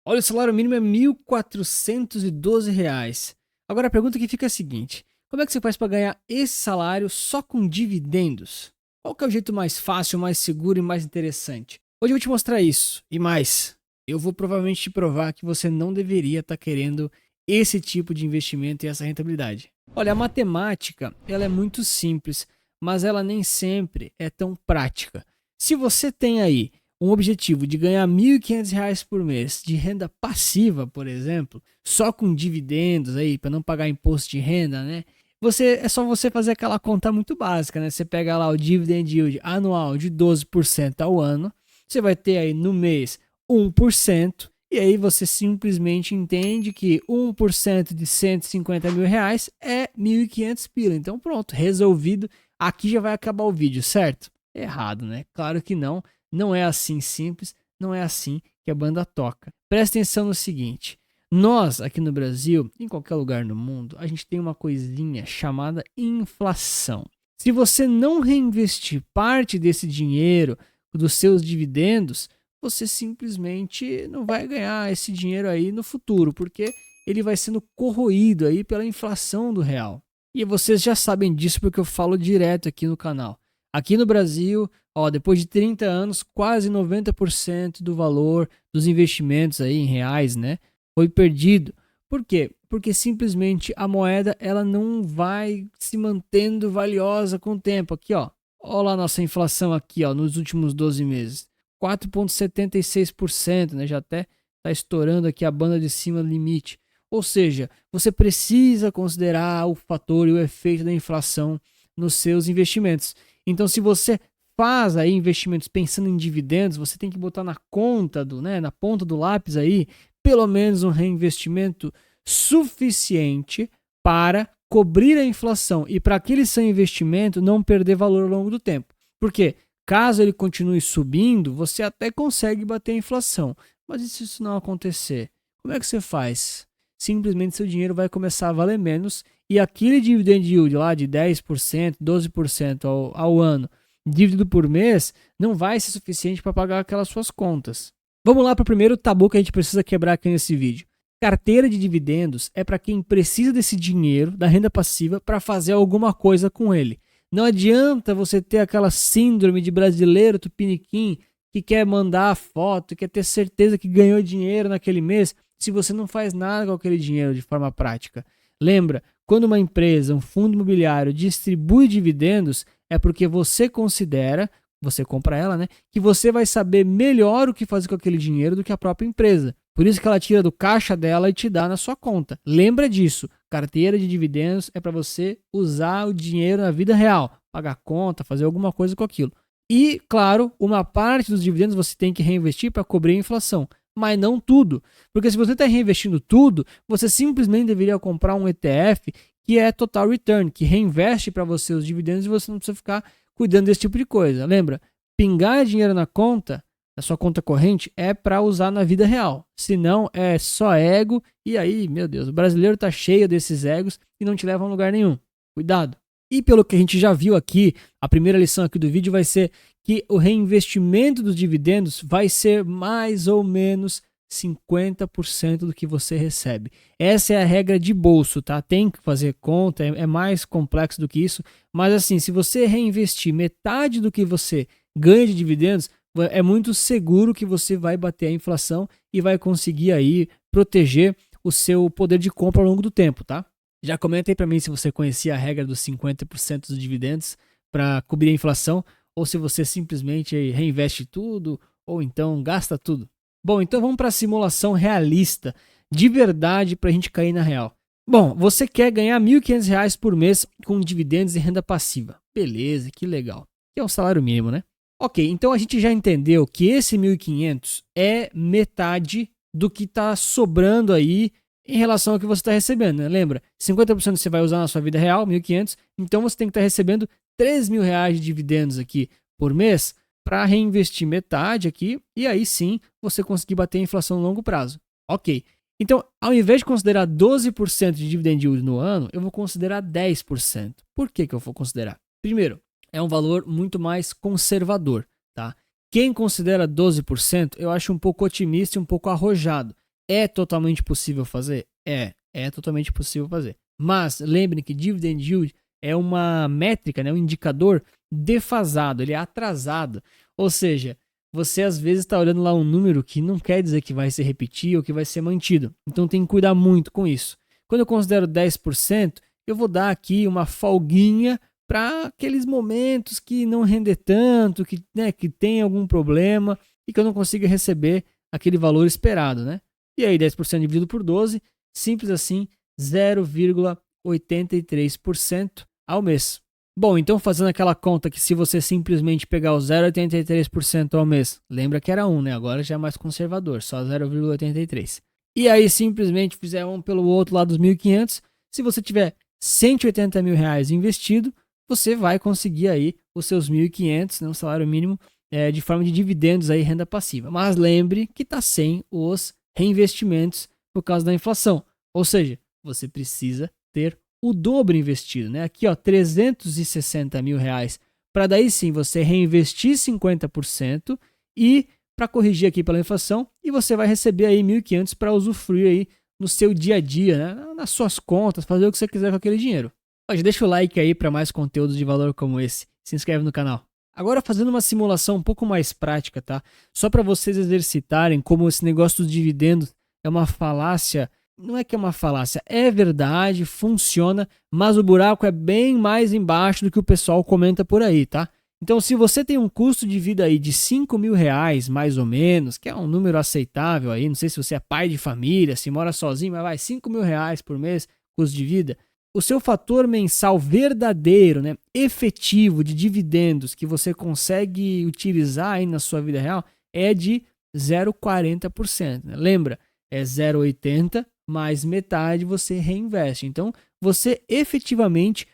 Olha, o salário mínimo é R$ 1.412. Agora a pergunta que fica é a seguinte: como é que você faz para ganhar esse salário só com dividendos? Qual que é o jeito mais fácil, mais seguro e mais interessante? Hoje eu vou te mostrar isso e mais. Eu vou provavelmente te provar que você não deveria estar querendo esse tipo de investimento e essa rentabilidade. Olha, a matemática, ela é muito simples, mas ela nem sempre é tão prática. Se você tem aí um objetivo de ganhar R$ 1.500 por mês de renda passiva, por exemplo, só com dividendos aí, para não pagar imposto de renda, né? É só você fazer aquela conta muito básica, né? Você pega lá o dividend yield anual de 12% ao ano, você vai ter aí no mês 1%, e aí você simplesmente entende que 1% de R$ 150.000 é 1.500 pila. Então pronto, resolvido. Aqui já vai acabar o vídeo, certo? Errado, né? Claro que não. Não é assim simples, não é assim que a banda toca. Presta atenção no seguinte: nós aqui no Brasil, em qualquer lugar no mundo, a gente tem uma coisinha chamada inflação. Se você não reinvestir parte desse dinheiro dos seus dividendos, você simplesmente não vai ganhar esse dinheiro aí no futuro, porque ele vai sendo corroído aí pela inflação do real. E vocês já sabem disso porque eu falo direto aqui no canal. Aqui no Brasil, ó, depois de 30 anos, quase 90% do valor dos investimentos aí em reais, né, foi perdido. Por quê? Porque simplesmente a moeda ela não vai se mantendo valiosa com o tempo. Aqui, ó, olha lá a nossa inflação aqui, ó, nos últimos 12 meses. 4,76%, né, já até está estourando aqui a banda de cima do limite. Ou seja, você precisa considerar o fator e o efeito da inflação nos seus investimentos. Então, se você faz aí investimentos pensando em dividendos, você tem que botar na conta na ponta do lápis aí, pelo menos um reinvestimento suficiente para cobrir a inflação e para aquele seu investimento não perder valor ao longo do tempo. Porque caso ele continue subindo, você até consegue bater a inflação. Mas e se isso não acontecer? Como é que você faz? Simplesmente seu dinheiro vai começar a valer menos e aquele dividend yield lá de 10%, 12% ao ano, dividido por mês, não vai ser suficiente para pagar aquelas suas contas. Vamos lá para o primeiro tabu que a gente precisa quebrar aqui nesse vídeo. Carteira de dividendos é para quem precisa desse dinheiro, da renda passiva, para fazer alguma coisa com ele. Não adianta você ter aquela síndrome de brasileiro tupiniquim que quer mandar a foto, quer ter certeza que ganhou dinheiro naquele mês, se você não faz nada com aquele dinheiro de forma prática. Lembra, quando uma empresa, um fundo imobiliário distribui dividendos, é porque você considera, você compra ela, né, que você vai saber melhor o que fazer com aquele dinheiro do que a própria empresa. Por isso que ela tira do caixa dela e te dá na sua conta. Lembra disso. Carteira de dividendos é para você usar o dinheiro na vida real, pagar conta, fazer alguma coisa com aquilo. E, claro, uma parte dos dividendos você tem que reinvestir para cobrir a inflação, mas não tudo. Porque se você está reinvestindo tudo, você simplesmente deveria comprar um ETF que é Total Return, que reinveste para você os dividendos e você não precisa ficar cuidando desse tipo de coisa. Lembra? Pingar dinheiro na conta, na sua conta corrente, é para usar na vida real. Senão é só ego e aí, meu Deus, o brasileiro está cheio desses egos e não te leva a lugar nenhum. Cuidado. E pelo que a gente já viu aqui, a primeira lição aqui do vídeo vai ser que o reinvestimento dos dividendos vai ser mais ou menos 50% do que você recebe. Essa é a regra de bolso, tá? Tem que fazer conta, é mais complexo do que isso, mas assim, se você reinvestir metade do que você ganha de dividendos, é muito seguro que você vai bater a inflação e vai conseguir aí proteger o seu poder de compra ao longo do tempo, tá? Já comenta aí para mim se você conhecia a regra dos 50% dos dividendos para cobrir a inflação ou se você simplesmente reinveste tudo ou então gasta tudo. Bom, então vamos para a simulação realista, de verdade, para a gente cair na real. Bom, você quer ganhar R$ 1.500 por mês com dividendos e renda passiva. Beleza, que legal. Que é um salário mínimo, né? Ok, então a gente já entendeu que esse 1.500 é metade do que está sobrando aí em relação ao que você está recebendo, né? Lembra, 50% você vai usar na sua vida real, 1.500, então você tem que estar recebendo R$ 3.000 de dividendos aqui por mês para reinvestir metade aqui e aí sim você conseguir bater a inflação no longo prazo. Ok, então ao invés de considerar 12% de dividend yield no ano, eu vou considerar 10%. Por que eu vou considerar? Primeiro, é um valor muito mais conservador, tá? Quem considera 12% eu acho um pouco otimista e um pouco arrojado. É totalmente possível fazer? É totalmente possível fazer. Mas lembre que dividend yield é uma métrica, né, um indicador defasado, ele é atrasado. Ou seja, você às vezes está olhando lá um número que não quer dizer que vai se repetir ou que vai ser mantido. Então tem que cuidar muito com isso. Quando eu considero 10%, eu vou dar aqui uma folguinha para aqueles momentos que não render tanto, que, né, que tem algum problema e que eu não consiga receber aquele valor esperado, né? E aí 10% dividido por 12, simples assim, 0,83% ao mês. Bom, então fazendo aquela conta que se você simplesmente pegar o 0,83% ao mês, lembra que era 1, né? Agora já é mais conservador, só 0,83. E aí simplesmente fizer um pelo outro lá dos 1.500, se você tiver 180 mil reais investido, você vai conseguir aí os seus 1.500, né, um salário mínimo, de forma de dividendos aí, renda passiva. Mas lembre que está sem os reinvestimentos por causa da inflação. Ou seja, você precisa ter o dobro investido, né? Aqui, ó, 360 mil reais, para daí sim você reinvestir 50% e para corrigir aqui pela inflação, e você vai receber aí 1.500 para usufruir aí no seu dia a dia, né? Nas suas contas, fazer o que você quiser com aquele dinheiro. Pode deixa o like aí para mais conteúdos de valor como esse. Se inscreve no canal. Agora fazendo uma simulação um pouco mais prática, tá? Só para vocês exercitarem como esse negócio dos dividendos é uma falácia. Não é que é uma falácia, é verdade, funciona, mas o buraco é bem mais embaixo do que o pessoal comenta por aí, tá? Então, se você tem um custo de vida aí de 5 mil reais, mais ou menos, que é um número aceitável aí, não sei se você é pai de família, se mora sozinho, mas vai, 5 mil reais por mês, custo de vida, o seu fator mensal verdadeiro, né, efetivo de dividendos que você consegue utilizar aí na sua vida real é de 0,40%. Né? Lembra, é 0,80 mais metade você reinveste. Então, você efetivamente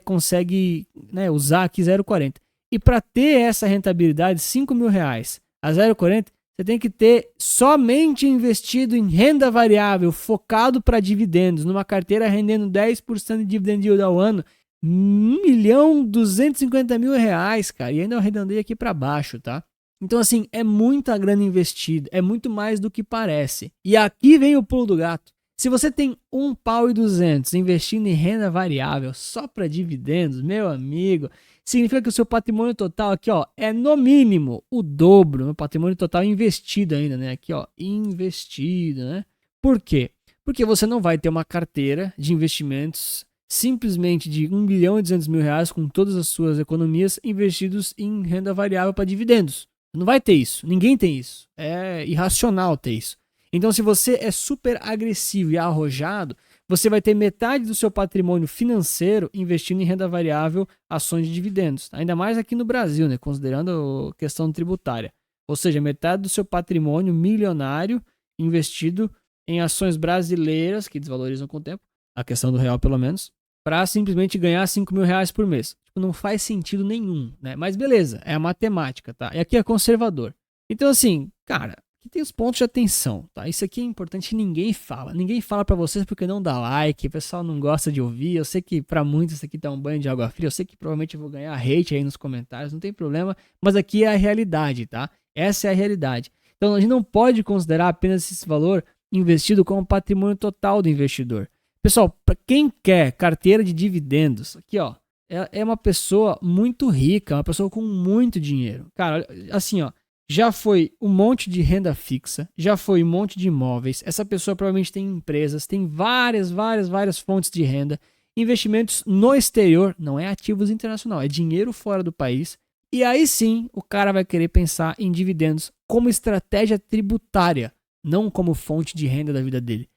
consegue, né, usar aqui 0,40. E para ter essa rentabilidade, 5 mil reais a 0,40, você tem que ter somente investido em renda variável, focado para dividendos, numa carteira rendendo 10% de dividend yield ao ano, 1.250.000 reais, cara. E ainda eu arredondei aqui para baixo, tá? Então, assim, é muita grana investida, é muito mais do que parece. E aqui vem o pulo do gato. Se você tem 1.200 investindo em renda variável só para dividendos, meu amigo, significa que o seu patrimônio total aqui, ó, é no mínimo o dobro, meu patrimônio total investido ainda, né? Aqui, ó, investido, né? Por quê? Porque você não vai ter uma carteira de investimentos simplesmente de 1.200.000 reais com todas as suas economias investidos em renda variável para dividendos. Não vai ter isso, ninguém tem isso. É irracional ter isso. Então, se você é super agressivo e arrojado, você vai ter metade do seu patrimônio financeiro investindo em renda variável, ações de dividendos. Ainda mais aqui no Brasil, né? Considerando a questão tributária. Ou seja, metade do seu patrimônio milionário investido em ações brasileiras, que desvalorizam com o tempo, a questão do real pelo menos, para simplesmente ganhar 5 mil reais por mês. Tipo, não faz sentido nenhum, né? Mas beleza, é a matemática, tá? E aqui é conservador. Então, assim, cara, aqui tem os pontos de atenção, tá? Isso aqui é importante, ninguém fala. Ninguém fala pra vocês porque não dá like, o pessoal não gosta de ouvir. Eu sei que pra muitos isso aqui tá um banho de água fria. Eu sei que provavelmente eu vou ganhar hate aí nos comentários, não tem problema. Mas aqui é a realidade, tá? Essa é a realidade. Então, a gente não pode considerar apenas esse valor investido como patrimônio total do investidor. Pessoal, para quem quer carteira de dividendos, aqui ó, é uma pessoa muito rica, uma pessoa com muito dinheiro. Cara, assim ó, já foi um monte de renda fixa, já foi um monte de imóveis. Essa pessoa provavelmente tem empresas, tem várias fontes de renda, investimentos no exterior, não é ativos internacional, é dinheiro fora do país. E aí sim, o cara vai querer pensar em dividendos como estratégia tributária, não como fonte de renda da vida dele.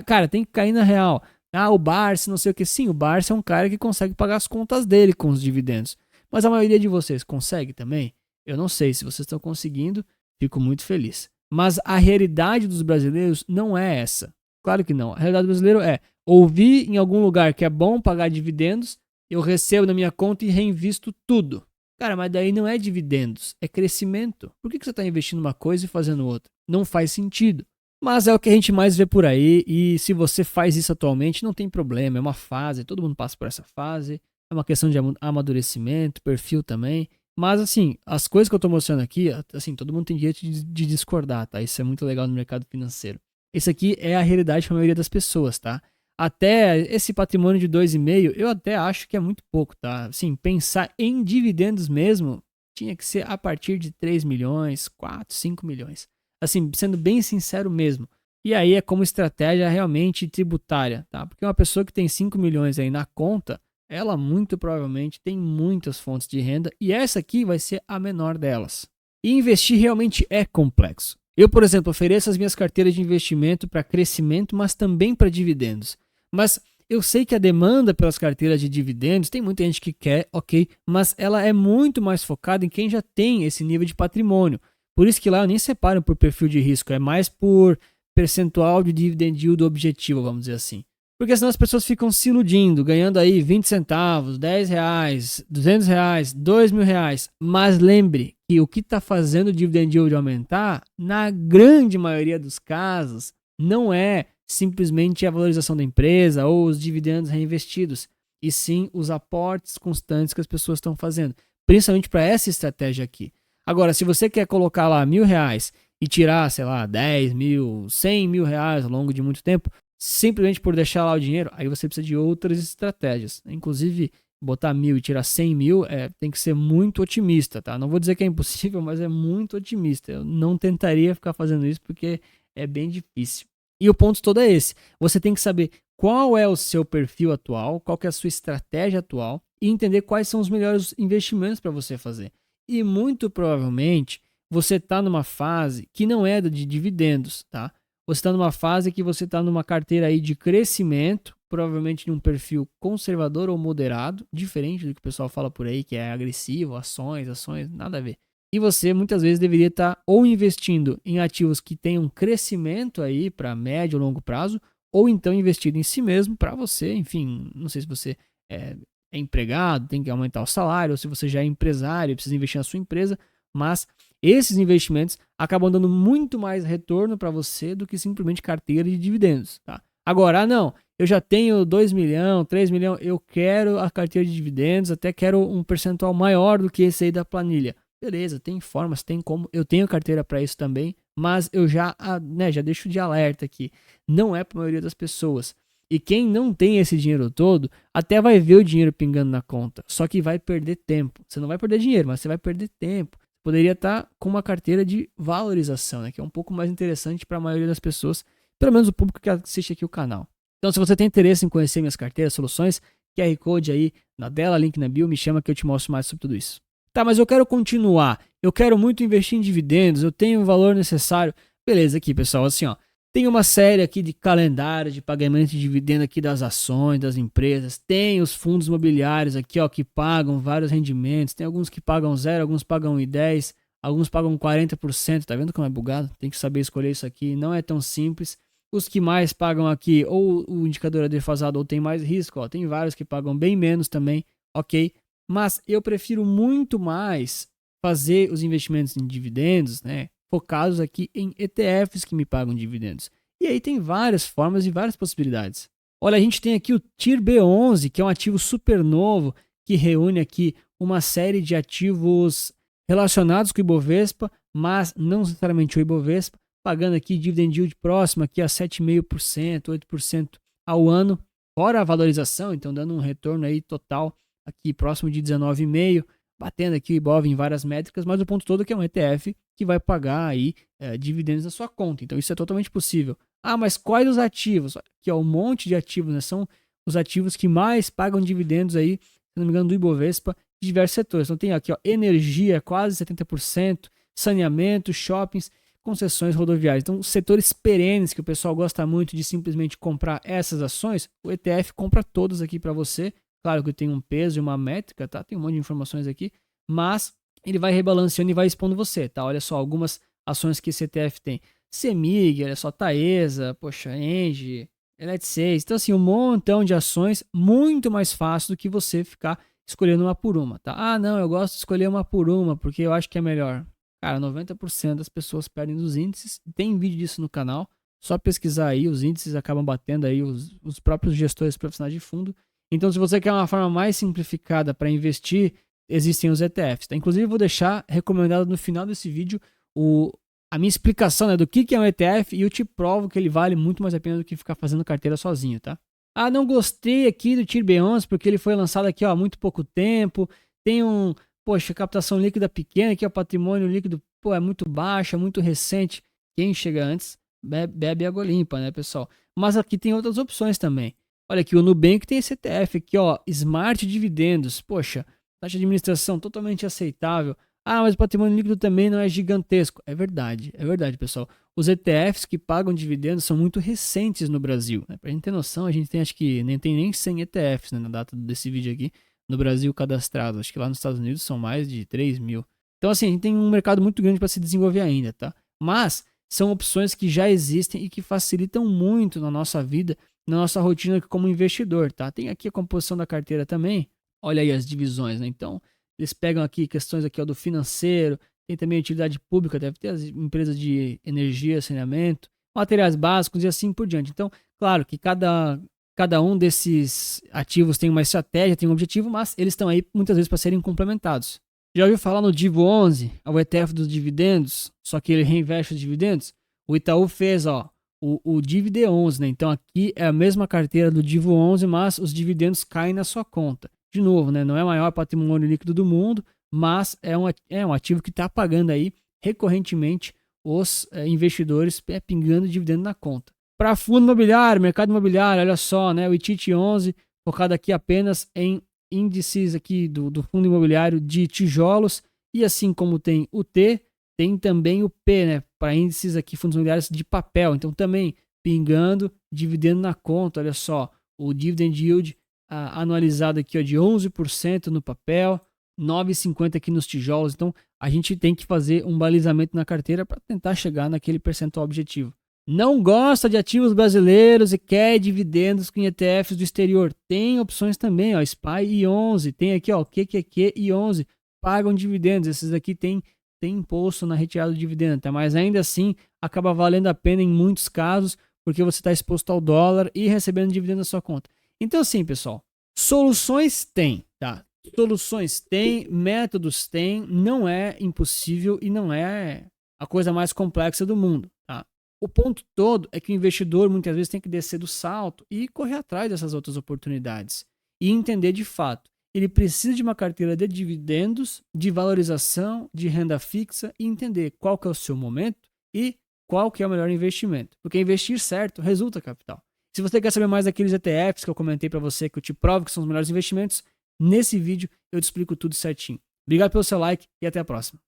Cara, tem que cair na real. Ah, o Barça, não sei o que. Sim, o Barça é um cara que consegue pagar as contas dele com os dividendos. Mas a maioria de vocês consegue também? Eu não sei. Se vocês estão conseguindo, fico muito feliz. Mas a realidade dos brasileiros não é essa. Claro que não. A realidade do brasileiro é ouvir em algum lugar que é bom pagar dividendos, eu recebo na minha conta e reinvisto tudo. Cara, mas daí não é dividendos, é crescimento. Por que você está investindo uma coisa e fazendo outra? Não faz sentido. Mas é o que a gente mais vê por aí, e se você faz isso atualmente, não tem problema, é uma fase, todo mundo passa por essa fase, é uma questão de amadurecimento, perfil também. Mas assim, as coisas que eu tô mostrando aqui, assim, todo mundo tem direito de discordar, tá? Isso é muito legal no mercado financeiro. Isso aqui é a realidade para a maioria das pessoas, tá? Até esse patrimônio de 2,5, eu até acho que é muito pouco, tá? Assim, pensar em dividendos mesmo, tinha que ser a partir de 3 milhões, 4, 5 milhões. Assim, sendo bem sincero mesmo. E aí é como estratégia realmente tributária, tá? Porque uma pessoa que tem 5 milhões aí na conta, ela muito provavelmente tem muitas fontes de renda e essa aqui vai ser a menor delas. E investir realmente é complexo. Eu, por exemplo, ofereço as minhas carteiras de investimento para crescimento, mas também para dividendos. Mas eu sei que a demanda pelas carteiras de dividendos, tem muita gente que quer, ok, mas ela é muito mais focada em quem já tem esse nível de patrimônio. Por isso que lá eu nem separo por perfil de risco, é mais por percentual de dividend yield objetivo, vamos dizer assim. Porque senão as pessoas ficam se iludindo, ganhando aí 20 centavos, 10 reais, 200 reais, 2 mil reais. Mas lembre que o que está fazendo o dividend yield aumentar, na grande maioria dos casos, não é simplesmente a valorização da empresa ou os dividendos reinvestidos, e sim os aportes constantes que as pessoas estão fazendo, principalmente para essa estratégia aqui. Agora, se você quer colocar lá R$ 1.000 e tirar, sei lá, 10 mil, 100 mil reais ao longo de muito tempo, simplesmente por deixar lá o dinheiro, aí você precisa de outras estratégias. Inclusive, botar 1.000 e tirar 100 mil tem que ser muito otimista, tá? Não vou dizer que é impossível, mas é muito otimista. Eu não tentaria ficar fazendo isso porque é bem difícil. E o ponto todo é esse. Você tem que saber qual é o seu perfil atual, qual que é a sua estratégia atual e entender quais são os melhores investimentos para você fazer. E muito provavelmente você está numa fase que não é de dividendos, tá? Você está numa fase que você está numa carteira aí de crescimento, provavelmente num perfil conservador ou moderado, diferente do que o pessoal fala por aí, que é agressivo, ações, nada a ver. E você muitas vezes deveria estar ou investindo em ativos que tenham crescimento aí para médio ou longo prazo, ou então investindo em si mesmo para você, enfim, não sei se você é empregado, tem que aumentar o salário, ou se você já é empresário, precisa investir na sua empresa, mas esses investimentos acabam dando muito mais retorno para você do que simplesmente carteira de dividendos, tá? Agora, não, eu já tenho 2 milhões, 3 milhões, eu quero a carteira de dividendos, até quero um percentual maior do que esse aí da planilha. Beleza, tem formas, tem como, eu tenho carteira para isso também, mas eu já deixo de alerta aqui, não é para a maioria das pessoas. E quem não tem esse dinheiro todo, até vai ver o dinheiro pingando na conta, só que vai perder tempo. Você não vai perder dinheiro, mas você vai perder tempo. Poderia estar com uma carteira de valorização, né, que é um pouco mais interessante para a maioria das pessoas, pelo menos o público que assiste aqui o canal. Então, se você tem interesse em conhecer minhas carteiras, soluções, QR Code aí na tela, link na bio, me chama que eu te mostro mais sobre tudo isso. Tá, mas eu quero continuar. Eu quero muito investir em dividendos, eu tenho o valor necessário. Beleza, aqui, pessoal, assim, ó. Tem uma série aqui de calendário de pagamento de dividendo aqui das ações, das empresas. Tem os fundos imobiliários aqui, ó, que pagam vários rendimentos. Tem alguns que pagam 0, alguns pagam 1,10, alguns pagam 40%. Tá vendo como é bugado? Tem que saber escolher isso aqui. Não é tão simples. Os que mais pagam aqui, ou o indicador é defasado ou tem mais risco, ó. Tem vários que pagam bem menos também, ok? Mas eu prefiro muito mais fazer os investimentos em dividendos, né, focados aqui em ETFs que me pagam dividendos. E aí tem várias formas e várias possibilidades. Olha, a gente tem aqui o TIR B11, que é um ativo super novo, que reúne aqui uma série de ativos relacionados com o Ibovespa, mas não necessariamente o Ibovespa, pagando aqui dividend yield próximo aqui a 7,5%, 8% ao ano, fora a valorização, então dando um retorno aí total aqui próximo de 19,5%, batendo aqui o Ibov em várias métricas, mas o ponto todo é que é um ETF que vai pagar aí dividendos na sua conta. Então isso é totalmente possível. Ah, mas quais os ativos? Aqui, ó, um monte de ativos, né? São os ativos que mais pagam dividendos aí, se não me engano, do Ibovespa, de diversos setores. Então tem aqui, ó, energia, quase 70%, saneamento, shoppings, concessões rodoviárias. Então, setores perenes que o pessoal gosta muito de simplesmente comprar essas ações, o ETF compra todas aqui para você. Claro que tem um peso e uma métrica, tá? Tem um monte de informações aqui, mas ele vai rebalanceando e vai expondo você, tá? Olha só, algumas ações que esse ETF tem. CEMIG, olha só, Taesa, poxa, Engie, Elet6. Então, assim, um montão de ações, muito mais fácil do que você ficar escolhendo uma por uma, tá? Ah, não, eu gosto de escolher uma por uma, porque eu acho que é melhor. Cara, 90% das pessoas perdem dos índices. Tem vídeo disso no canal. Só pesquisar aí, os índices acabam batendo aí os próprios gestores profissionais de fundo. Então, se você quer uma forma mais simplificada para investir, existem os ETFs. Tá? Inclusive, eu vou deixar recomendado no final desse vídeo a minha explicação, né, do que é um ETF, e eu te provo que ele vale muito mais a pena do que ficar fazendo carteira sozinho, tá? Ah, não gostei aqui do TIR B11 porque ele foi lançado aqui ó, há muito pouco tempo, tem poxa, captação líquida pequena, aqui o patrimônio líquido, pô, é muito baixo, é muito recente. Quem chega antes bebe água limpa, né, pessoal? Mas aqui tem outras opções também. Olha aqui, o Nubank tem esse ETF aqui, ó, Smart Dividendos. Poxa, taxa de administração totalmente aceitável. Ah, mas o patrimônio líquido também não é gigantesco. É verdade, pessoal. Os ETFs que pagam dividendos são muito recentes no Brasil. Né? Pra gente ter noção, a gente tem acho que nem tem nem 100 ETFs, né, na data desse vídeo aqui no Brasil cadastrados. Acho que lá nos Estados Unidos são mais de 3 mil. Então, assim, a gente tem um mercado muito grande para se desenvolver ainda, tá? Mas são opções que já existem e que facilitam muito na nossa vida, na nossa rotina como investidor, tá? Tem aqui a composição da carteira também. Olha aí as divisões, né? Então, eles pegam aqui questões aqui ó, do financeiro, tem também utilidade pública, deve ter as empresas de energia, saneamento, materiais básicos e assim por diante. Então, claro que cada um desses ativos tem uma estratégia, tem um objetivo, mas eles estão aí muitas vezes para serem complementados. Já ouviu falar no Divo 11, o ETF dos dividendos, só que ele reinveste os dividendos? O Itaú fez, ó, o Divide 11, né? Então aqui é a mesma carteira do Divo 11, mas os dividendos caem na sua conta. De novo, né? Não é o maior patrimônio líquido do mundo, mas é um ativo que está pagando aí recorrentemente os investidores pingando dividendo na conta. Para fundo imobiliário, mercado imobiliário, olha só, né? O ITIT 11, focado aqui apenas em índices aqui do fundo imobiliário de tijolos, e assim como tem o T, tem também o P, né? Para índices aqui, fundos imobiliários de papel. Então também pingando dividendo na conta, olha só, o dividend yield anualizado aqui ó, de 11% no papel, 9,50 aqui nos tijolos. Então a gente tem que fazer um balizamento na carteira para tentar chegar naquele percentual objetivo. Não gosta de ativos brasileiros e quer dividendos com ETFs do exterior? Tem opções também, ó, SPY e 11. Tem aqui, ó, QQQ e 11. Pagam dividendos. Esses aqui tem imposto na retirada do dividendo, tá? Mas ainda assim acaba valendo a pena em muitos casos, porque você está exposto ao dólar e recebendo dividendo na sua conta. Então, assim, pessoal, soluções tem, tá? Soluções tem, métodos tem, não é impossível e não é a coisa mais complexa do mundo, tá? O ponto todo é que o investidor muitas vezes tem que descer do salto e correr atrás dessas outras oportunidades e entender de fato. Ele precisa de uma carteira de dividendos, de valorização, de renda fixa e entender qual que é o seu momento e qual que é o melhor investimento. Porque investir certo resulta capital. Se você quer saber mais daqueles ETFs que eu comentei para você, que eu te provo que são os melhores investimentos, nesse vídeo eu te explico tudo certinho. Obrigado pelo seu like e até a próxima.